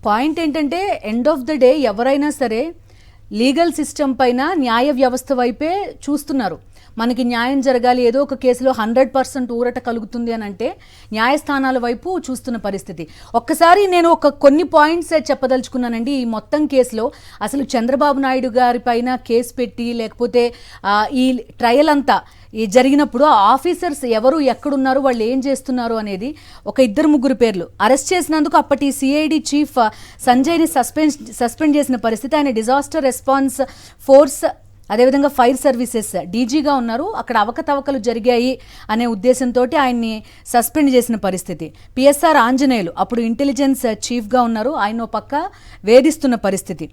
Point ఏంటంటే end of the day ఎవరైనా సరే లీగల్ సిస్టమ్ పైన న్యాయ వ్యవస్థ వైపే చూస్తున్నారు. మనకి న్యాయం జరగాలి, ఏదో ఒక కేసులో 100% ఊరట కలుగుతుంది అని అంటే న్యాయస్థానాల వైపు చూస్తున్న పరిస్థితి. ఒక్కసారి నేను కొన్ని పాయింట్స్ చెప్పదలుచుకున్నానండి. ఈ మొత్తం కేసులో అసలు చంద్రబాబు నాయుడు గారి పైన కేసు పెట్టి లేకపోతే ఈ ట్రయల్ అంతా జరిగినప్పుడు ఆఫీసర్స్ ఎవరు, ఎక్కడున్నారు, వాళ్ళు ఏం చేస్తున్నారు అనేది ఒక 2-3 పేర్లు అరెస్ట్ చేసినందుకు అప్పటి సిఐడి చీఫ్ సంజయ్ని సస్పెండ్ చేసిన పరిస్థితి. ఆయన డిజాస్టర్ రెస్పాన్స్ ఫోర్స్ అదేవిధంగా ఫైర్ సర్వీసెస్ డీజీగా ఉన్నారు. అక్కడ అవకతవకలు జరిగాయి అనే ఉద్దేశంతో ఆయన్ని సస్పెండ్ చేసిన పరిస్థితి. పిఎస్ఆర్ ఆంజనేయులు అప్పుడు ఇంటెలిజెన్స్ చీఫ్గా ఉన్నారు, ఆయన పక్క వేధిస్తున్న పరిస్థితి.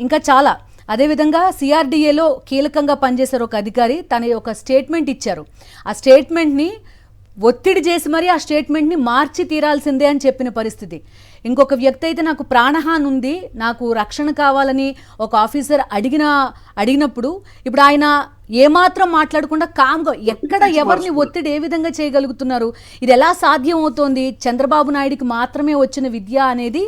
ఇంకా చాలా. అదేవిధంగా సిఆర్డిఏలో కీలకంగా పనిచేశారు ఒక అధికారి, తన ఒక స్టేట్మెంట్ ఇచ్చారు. ఆ స్టేట్మెంట్ని ఒత్తిడి చేసి మరీ ఆ స్టేట్మెంట్ని మార్చి తీరాల్సిందే అని చెప్పిన పరిస్థితి. ఇంకొక వ్యక్తి అయితే నాకు ప్రాణహాని ఉంది, నాకు రక్షణ కావాలని ఒక ఆఫీసర్ అడిగినప్పుడు ఇప్పుడు ఆయన ఏమాత్రం మాట్లాడకుండా కామ్గా ఎక్కడ ఎవరిని ఒత్తిడి ఏ విధంగా చేయగలుగుతున్నారు? ఇది ఎలా సాధ్యం అవుతోంది? చంద్రబాబు నాయుడికి మాత్రమే వచ్చిన విద్య అనేది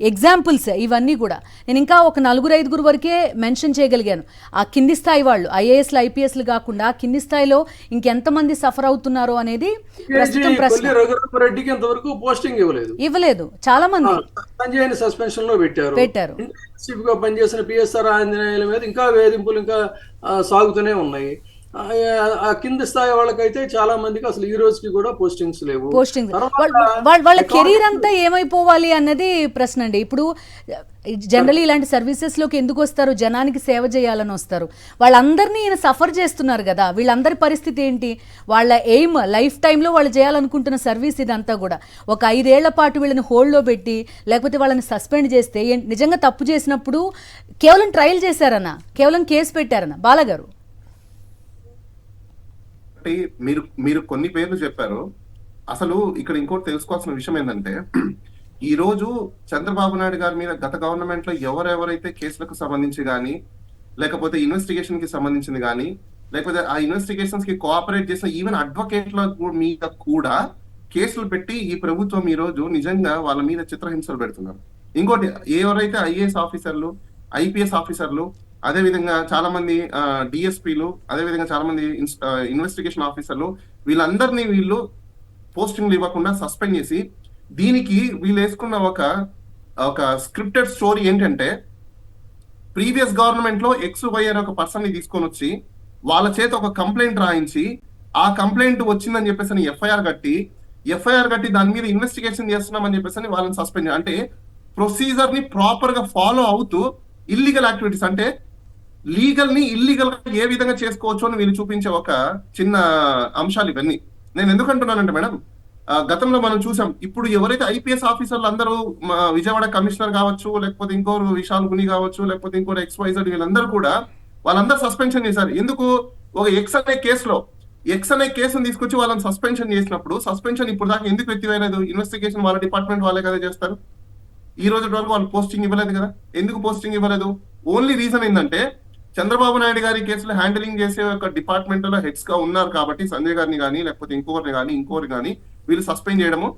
ఎగ్జాంపుల్స్ ఇవన్నీ కూడా. నేను ఇంకా ఒక 4-5 వరకే మెన్షన్ చేయగలిగాను. ఆ కింది స్థాయి వాళ్ళు ఐఏఎస్లు ఐపీఎస్లు కాకుండా కింది స్థాయిలో ఇంకెంతమంది సఫర్ అవుతున్నారు అనేది ప్రస్తుతం ప్రశ్న. రెడ్డికి ఇంతవరకు పోస్టింగ్ ఇవ్వలేదు, చాలా మంది సంజయ్ సస్పెన్షన్ లో పెట్టారు. చీఫ్ గా పనిచేసిన పిఎస్ఆర్ ఆంజనేయుల మీద ఇంకా వేధింపులు ఇంకా సాగుతూనే ఉన్నాయి. ఆ కింద స్థాయి వాళ్ళకైతే చాలా మందికి అసలు ఈ రోజుకి కూడా పోస్టింగ్స్ లేవు. వాళ్ళ కెరీర్ అంతా ఏమైపోవాలి అన్నది ప్రశ్న అండి. ఇప్పుడు జనరల్లీ ఇలాంటి సర్వీసెస్లోకి ఎందుకు వస్తారు? జనానికి సేవ చేయాలని వస్తారు. వాళ్ళందరినీ ఈయన సఫర్ చేస్తున్నారు కదా. వీళ్ళందరి పరిస్థితి ఏంటి? వాళ్ళ ఎయిమ్ లైఫ్ టైంలో వాళ్ళు చేయాలనుకుంటున్న సర్వీస్ ఇదంతా కూడా. ఒక 5 ఏళ్ల పాటు వీళ్ళని హోల్డ్లో పెట్టి లేకపోతే వాళ్ళని సస్పెండ్ చేస్తే నిజంగా తప్పు చేసినప్పుడు కేవలం ట్రయల్ చేశారన్నా, కేవలం కేసు పెట్టారన్నా బాలగారు? మీరు కొన్ని పేర్లు చెప్పారు. అసలు ఇక్కడ ఇంకోటి తెలుసుకోవాల్సిన విషయం ఏంటంటే, ఈ రోజు చంద్రబాబు నాయుడు గారి మీద గత గవర్నమెంట్ లో ఎవరెవరైతే కేసులకు సంబంధించి కానీ లేకపోతే ఇన్వెస్టిగేషన్ కి సంబంధించింది కానీ లేకపోతే ఆ ఇన్వెస్టిగేషన్స్ కి కోఆపరేట్ చేసిన ఈవెన్ అడ్వకేట్ల మీద కూడా కేసులు పెట్టి ఈ ప్రభుత్వం ఈ రోజు నిజంగా వాళ్ళ మీద చిత్రహింసలు పెడుతున్నారు. ఇంకోటి, ఎవరైతే ఐఏఎస్ ఆఫీసర్లు, ఐపీఎస్ ఆఫీసర్లు, అదే విధంగా చాలా మంది డిఎస్పీలు, అదే విధంగా చాలా మంది ఇన్వెస్టిగేషన్ ఆఫీసర్లు, వీళ్ళందరినీ వీళ్ళు పోస్టింగ్లు ఇవ్వకుండా సస్పెండ్ చేసి, దీనికి వీళ్ళు వేసుకున్న ఒక స్క్రిప్టెడ్ స్టోరీ ఏంటంటే, ప్రీవియస్ గవర్నమెంట్ లో XY అనే ఒక పర్సన్ ని తీసుకొని వచ్చి వాళ్ళ చేత ఒక కంప్లైంట్ రాయించి, ఆ కంప్లైంట్ వచ్చిందని చెప్పేసి ఎఫ్ఐఆర్ కట్టి దాని మీద ఇన్వెస్టిగేషన్ చేస్తున్నామని చెప్పేసి వాళ్ళని సస్పెండ్, అంటే ప్రొసీజర్ ని ప్రాపర్ గా ఫాలో అవుతూ ఇల్లీగల్ యాక్టివిటీస్ అంటే లీగల్ ని ఇల్లీగల్ గా ఏ విధంగా చేసుకోవచ్చు అని వీళ్ళు చూపించే ఒక చిన్న అంశాలు ఇవన్నీ. నేను ఎందుకు అంటున్నానంటే మేడం, గతంలో మనం చూసాం, ఇప్పుడు ఎవరైతే ఐపీఎస్ ఆఫీసర్లు అందరూ విజయవాడ కమిషనర్ కావచ్చు, లేకపోతే ఇంకోరు విశాల్ గుని కావచ్చు, లేకపోతే ఇంకోరు XYZ, వీళ్ళందరూ కూడా వాళ్ళందరూ సస్పెన్షన్ చేశారు. ఎందుకు? ఒక ఎక్స్ అనే కేసును తీసుకొచ్చి వాళ్ళని సస్పెన్షన్ చేసినప్పుడు, సస్పెన్షన్ ఇప్పుడు దాకా ఎందుకు ఎత్తివేయలేదు? ఇన్వెస్టిగేషన్ వాళ్ళ డిపార్ట్మెంట్ వాళ్ళే కదా చేస్తారు. ఈ రోజు వరకు వాళ్ళు పోస్టింగ్ ఇవ్వలేదు కదా. ఎందుకు పోస్టింగ్ ఇవ్వలేదు? ఓన్లీ రీజన్ ఏంటంటే, చంద్రబాబు నాయుడు గారి కేసులు హ్యాండిలింగ్ చేసే ఒక డిపార్ట్మెంట్ లో హెడ్స్ గా ఉన్నారు కాబట్టి సంజయ్ గారిని కానీ లేకపోతే ఇంకోరిని కానీ వీళ్ళు సస్పెండ్ చేయడము.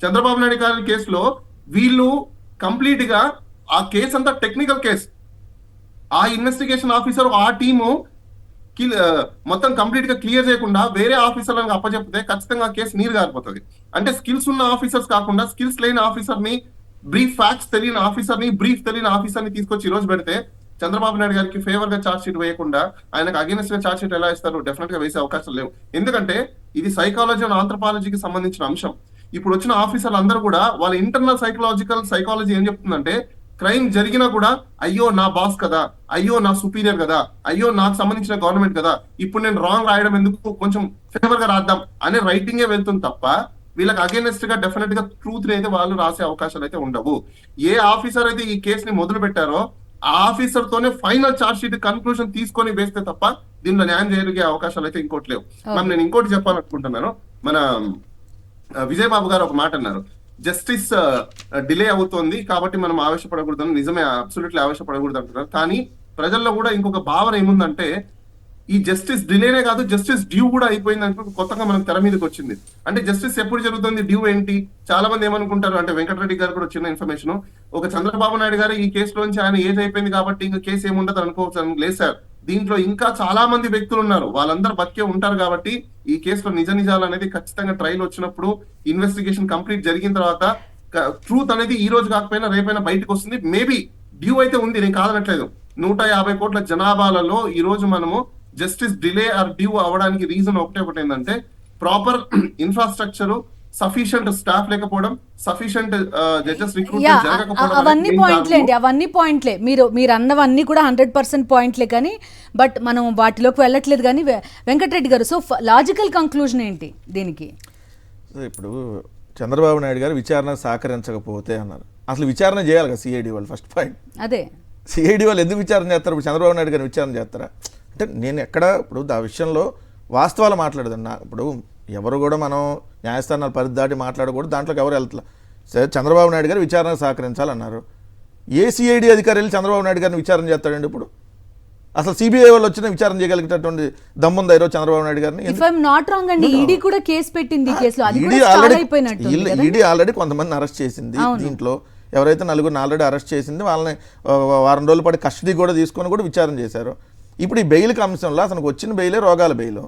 చంద్రబాబు నాయుడు గారి కేసులో వీళ్ళు కంప్లీట్ గా ఆ కేసు అంతా టెక్నికల్ కేసు, ఆ ఇన్వెస్టిగేషన్ ఆఫీసర్ ఆ టీము మొత్తం కంప్లీట్ గా క్లియర్ చేయకుండా వేరే ఆఫీసర్లను అప్పచెప్తే ఖచ్చితంగా కేసు నీరు గారిపోతుంది. అంటే స్కిల్స్ ఉన్న ఆఫీసర్స్ కాకుండా స్కిల్స్ లేని ఆఫీసర్ ని, బ్రీఫ్ ఫ్యాక్ట్స్ తెలియని ఆఫీసర్ ని, బ్రీఫ్ తెలియని ఆఫీసర్ ని తీసుకొచ్చి ఈ రోజు పెడితే చంద్రబాబు నాయుడు గారికి ఫేవర్ గా ఛార్జ్ షీట్ వేయకుండా ఆయనకు అగేనెస్ట్ గా ఛార్జ్ షీట్ ఎలా ఇస్తారు? డెఫినెట్ గా వేసే అవకాశం లేవు. ఎందుకంటే ఇది సైకాలజీ అండ్ ఆంథ్రపాలజీకి సంబంధించిన అంశం. ఇప్పుడు వచ్చిన ఆఫీసర్లు అందరూ కూడా వాళ్ళ ఇంటర్నల్ సైకాలజీ ఏం చెప్తుందంటే, క్రైమ్ జరిగినా కూడా అయ్యో నా బాస్ కదా, అయ్యో నా సుపీరియర్ కదా, అయ్యో నాకు సంబంధించిన గవర్నమెంట్ కదా, ఇప్పుడు నేను రాంగ్ రాయడం ఎందుకు, కొంచెం ఫేవర్ గా రాద్దాం అనే రైటింగే వెళ్తుంది తప్ప వీళ్ళకి అగేనెస్ట్ గా డెఫినెట్ గా ట్రూత్ అయితే వాళ్ళు రాసే అవకాశాలు అయితే ఉండవు. ఏ ఆఫీసర్ అయితే ఈ కేసుని మొదలు పెట్టారో ఆ ఆఫీసర్ తోనే ఫైనల్ ఛార్జ్ షీట్ కన్క్లూజన్ తీసుకొని వేస్తే తప్ప దీనిలో న్యాయం జరిగే అవకాశాలు అయితే ఇంకోటి లేవు. నేను ఇంకోటి చెప్పాలనుకుంటున్నాను. మన విజయబాబు గారు ఒక మాట అన్నారు, జస్టిస్ డిలే అవుతోంది కాబట్టి మనం ఆవేశపడకూడదు. నిజమే, అబ్సల్యూట్లీ ఆవేశపడకూడదు అంటున్నారు. కానీ ప్రజల్లో కూడా ఇంకొక భావన ఏముందంటే, ఈ జస్టిస్ డిలేనే కాదు, జస్టిస్ డ్యూ కూడా అయిపోయింది అనుకో కొత్తగా మనకు తెర మీదకి వచ్చింది. అంటే జస్టిస్ ఎప్పుడు జరుగుతుంది, డ్యూ ఏంటి? చాలా మంది ఏమనుకుంటారు అంటే, వెంకటరెడ్డి గారు కూడా చిన్న ఇన్ఫర్మేషన్, ఒక చంద్రబాబు నాయుడు గారు ఈ కేసులోంచి ఆయన ఏజ్ అయిపోయింది కాబట్టి ఇంకా కేసు ఏముండదు అనుకోవచ్చు. లేదు సార్, దీంట్లో ఇంకా చాలా మంది వ్యక్తులు ఉన్నారు, వాళ్ళందరూ బతికే ఉంటారు. కాబట్టి ఈ కేసులో నిజ నిజాలు అనేది ఖచ్చితంగా ట్రయల్ వచ్చినప్పుడు, ఇన్వెస్టిగేషన్ కంప్లీట్ జరిగిన తర్వాత ట్రూత్ అనేది ఈ రోజు కాకపోయినా రేపైనా బయటకు వస్తుంది. మేబీ డ్యూ అయితే ఉంది, నేను కాదనట్లేదు. 150 కోట్ల జనాభాలలో ఈ రోజు మనము జస్టిస్ డిలే ఆర్ డ్యూ అవ్వడానికి రీజన్ ఒకటి ఏంటంటే, ప్రాపర్ ఇన్ఫ్రాస్ట్రక్చర్, సఫిషియంట్ స్టాఫ్ లేకపోవడం, సఫిషియంట్ జడ్జెస్ రిక్రూట్మెంట్ జరగకపోవడం. అవన్నీ పాయింట్లే అండి, అవన్నీ పాయింట్లే. మీరు అన్నవన్నీ కూడా 100% పాయింట్లే, కానీ బట్ మనం వాటిలోకి వెళ్ళట్లేదు. కానీ వెంకటరెడ్డి గారు, సో లాజికల్ కంక్లూజన్ ఏంటి దీనికి? ఇప్పుడు చంద్రబాబు నాయుడు గారు విచారణ సహకరించకపోతే అన్నారు. అసలు విచారణ చేయాలి కదా సిఐడి వాళ్ళు, ఫస్ట్ పాయింట్ అదే. సిఐడి వాళ్ళు ఎందుకు విచారణ చేస్తారు? ఇప్పుడు చంద్రబాబు నాయుడు గారిని విచారణ చేస్తారా? అంటే నేను ఎక్కడ ఇప్పుడు ఆ విషయంలో వాస్తవాలు మాట్లాడదన్నా. ఇప్పుడు ఎవరు కూడా మనం న్యాయస్థానాలు పరిధి దాటి మాట్లాడకూడదు, దాంట్లోకి ఎవరు వెళ్తలే. సరే, చంద్రబాబు నాయుడు గారు విచారణకు సహకరించాలన్నారు. ఏ సిఐడి అధికారి వెళ్ళి చంద్రబాబు నాయుడు గారిని విచారణ చేస్తాడండి? ఇప్పుడు అసలు సిబిఐ వాళ్ళు వచ్చిన విచారణ చేయగలిగేటటువంటి దమ్ముందా ఈరోజు చంద్రబాబు నాయుడు గారిని? ఇఫ్ ఐఎమ్ నాట్ రాంగ్ అండి, ఈడీ కూడా కేసు పెట్టింది ఈ కేసులో. అది కూడా స్టాల్ అయిపోయినట్టు. ఈడీ ఆల్రెడీ కొంతమందిని అరెస్ట్ చేసింది. దీంట్లో ఎవరైతే నలుగురిని ఆల్రెడీ అరెస్ట్ చేసింది వాళ్ళని వారం రోజుల పాటు కస్టడీ కూడా తీసుకొని కూడా విచారణ చేశారు. ఇప్పుడు ఈ బెయిల్ అంశంలో అతనికి వచ్చిన బెయిలే రోగాల బెయిల్,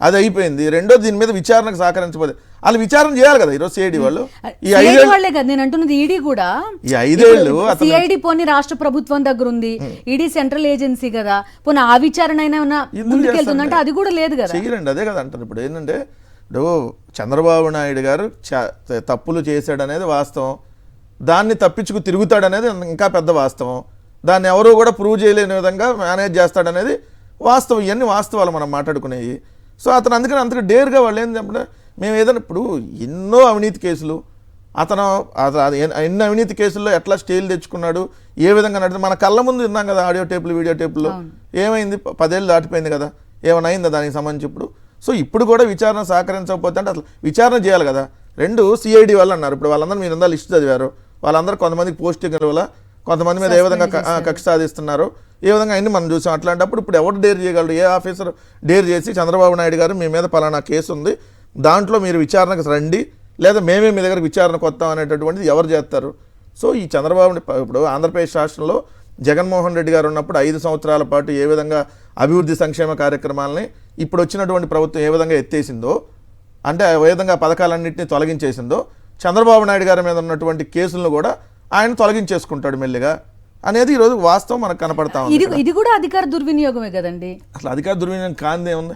అది అయిపోయింది. రెండో దీని మీద విచారణకు సహకరించబోదు. వాళ్ళు విచారణ చేయాలి కదా ఈరోజు సిఐడి వాళ్ళు. ఈ 5 వాళ్ళే కదా నేను అంటున్నది, ఈడీ కూడా. ఈ 5 ఏళ్ళు సిఐడి పోనీ రాష్ట్ర ప్రభుత్వం దగ్గర ఉంది, ఈడీ సెంట్రల్ ఏజెన్సీ కదా, పోనీ ఆ విచారణ అయినా ముందుకెళ్తుందంటే అది కూడా లేదు కదా. చెయ్యరండి, అదే కదా అంటారు. ఇప్పుడు ఏంటంటే, ఇప్పుడు చంద్రబాబు నాయుడు గారు తప్పులు చేశాడనేది వాస్తవం, దాన్ని తప్పించుకు తిరుగుతాడనేది ఇంకా పెద్ద వాస్తవం, దాన్ని ఎవరు కూడా ప్రూవ్ చేయలేని విధంగా మేనేజ్ చేస్తాడనేది వాస్తవం. ఇవన్నీ వాస్తవాలు మనం మాట్లాడుకునేవి. సో అతను అందుకని డేర్గా వాళ్ళు ఏం చెప్పంటే, మేము ఏదైనా ఇప్పుడు ఎన్నో అవినీతి కేసులు, అతను ఎన్ని అవినీతి కేసుల్లో ఎట్లా స్టేలు తెచ్చుకున్నాడు, ఏ విధంగా నడిచి మన కళ్ళ ముందు విన్నాం కదా. ఆడియో టేపులు, వీడియో టేపుల్లో ఏమైంది? 10 ఏళ్ళు దాటిపోయింది కదా, ఏమైనా అయిందా దానికి సంబంధించి? సో ఇప్పుడు కూడా విచారణ సహకరించకపోతే అంటే అసలు విచారణ చేయాలి కదా. 2 సిఐడి వాళ్ళు అన్నారు. ఇప్పుడు వాళ్ళందరూ మీరు అందరూ లిస్ట్ చదివారు. వాళ్ళందరూ కొంతమందికి పోస్టింగ్ వల్ల కొంతమంది మీద ఏ విధంగా కక్ష సాధిస్తున్నారు, ఏ విధంగా అన్ని మనం చూసాం. అట్లాంటప్పుడు ఇప్పుడు ఎవరు డేర్ చేయగలరు? ఏ ఆఫీసర్ డేర్ చేసి చంద్రబాబు నాయుడు గారు మీ మీద పలానా కేసు ఉంది, దాంట్లో మీరు విచారణకు రండి, లేదా మేమే మీ దగ్గర విచారణకు వస్తాం అనేటటువంటిది ఎవరు చేస్తారు? సో ఈ చంద్రబాబు ఇప్పుడు ఆంధ్రప్రదేశ్ రాష్ట్రంలో జగన్మోహన్ రెడ్డి గారు ఉన్నప్పుడు 5 సంవత్సరాల పాటు ఏ విధంగా అభివృద్ధి సంక్షేమ కార్యక్రమాలని ఇప్పుడు వచ్చినటువంటి ప్రభుత్వం ఏ విధంగా ఎత్తేసిందో, అంటే ఏ విధంగా పథకాలన్నింటినీ తొలగించేసిందో, చంద్రబాబు నాయుడు గారి మీద ఉన్నటువంటి కేసులను కూడా ఆయన తొలగించేసుకుంటాడు మెల్లిగా అనేది ఈరోజు వాస్తవం మనకు కనపడతా ఉంది. ఇది కూడా అధికార దుర్వినియోగమే కదండి. అసలు అధికార దుర్వినియోగం కాందే ఉంది.